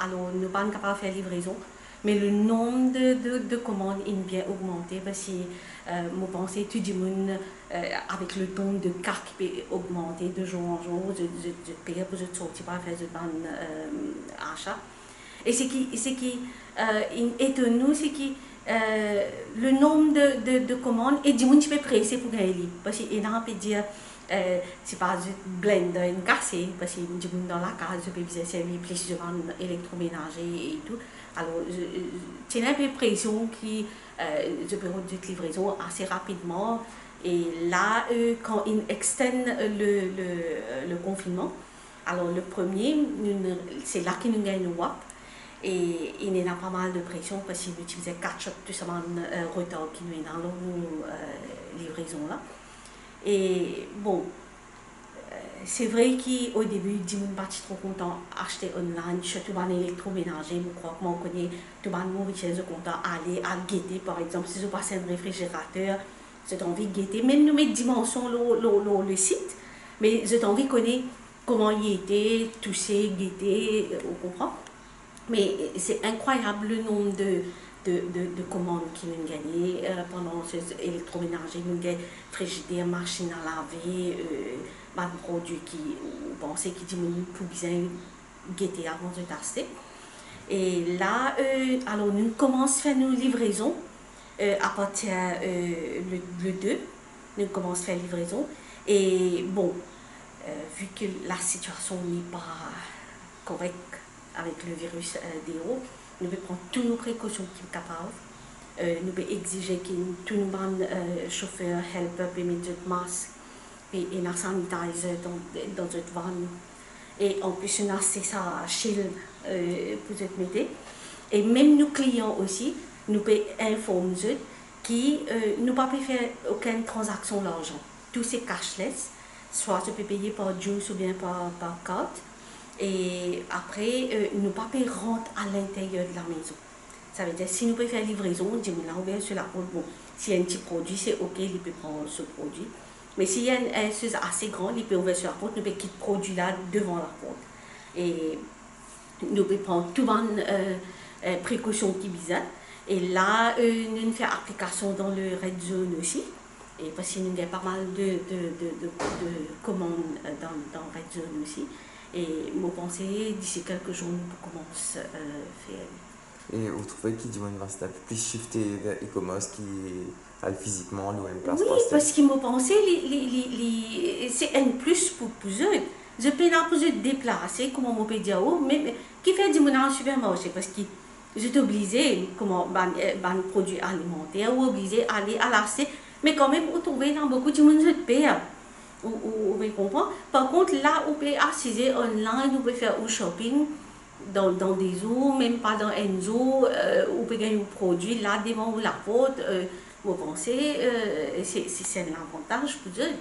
alors nous pas capable de faire livraison. Mais le nombre de commandes est bien augmenté parce que je pense que tout le monde, avec le nombre de cartes qui peut augmenter de jour en jour, je paye pour sortir pour faire un achat. Et ce qui étonne nous, c'est que le nombre de commandes et du monde qui peut presser pour gagner. Parce qu'il y a peut dire, c'est pas un blender, une cassée, parce que du monde dans la case, je peux bien servir plus de ventes électroménager et tout. Alors, j'ai un peu l'impression que je peux faire une livraison assez rapidement. Et là, quand ils extendent le confinement, alors le premier, c'est là qu'ils nous gagnent le WAP. Et il y a pas mal de pression parce qu'ils utilisaient 4 shots tout seulement retard qui nous est dans leur livraison là. Et bon, c'est vrai qu'au début, je ne suis pas trop content d'acheter online, surtout dans l'électroménager. Je crois que moi, je connais tout le monde qui est content d'aller à guetter, par exemple, si je passe un réfrigérateur, j'ai envie de guetter, même nous mettre dimension le site, mais j'ai envie de connaître comment il était, toucher, guetter, on comprend. Mais c'est incroyable le nombre de commandes qu'ils ont gagnées pendant ce électroménager. Nous avons frigidaire, machine à laver, des produits qui pensaient qu'ils diminuent pour bien guetter avant de tester. Et là, alors nous commençons à faire nos livraisons à partir le 2. Nous commençons à faire livraison. Et bon, vu que la situation n'est pas correcte, avec le virus d'Héro, nous devons prendre toutes nos précautions qui sont capables. Nous devons exiger que tous nos chauffeurs, helpers, et mettre des masques et un sanitizer dans notre van. Et en plus, on a ça shield pour notre métier. Et même nos clients aussi, nous pouvons informer qui ne peuvent pas faire aucune transaction d'argent. Tout c'est cashless, soit tu peux payer par juice ou bien par carte. Et après, nous ne pouvons pas rentrer à l'intérieur de la maison. Ça veut dire, si nous pouvons faire livraison, on dit, là, on va sur la porte. Bon, s'il y a un petit produit, c'est OK, il peut prendre ce produit. Mais s'il y a une chose assez grande, il peut ouvrir sur la porte, nous pouvons quitter le produit là devant la porte. Et nous pouvons prendre toutes les précautions qui sont bizarres. Et là, nous faisons application dans le Red Zone aussi. Et parce que nous avons pas mal de commandes dans Red Zone aussi. Et je pense d'ici quelques jours, nous commençons à faire. Et vous trouvez qu'il va se plus shifter vers e-commerce qui est physiquement ou une place? Oui, parce que je pense c'est un plus pour eux. Je peux pas se déplacer, comme on peut dire, mais qui fait du monde dans le supermarché parce que je suis obligée, comme un produit alimentaire, ou obligée d'aller à l'arcé, mais quand même, vous trouvez dans beaucoup de monde, je paye. Vous comprenez? Par contre, là, vous pouvez accéder online, vous pouvez faire un shopping dans des zoos, même pas dans un zoo, vous pouvez gagner un produit là devant la porte. Vous pensez, c'est un avantage pour eux.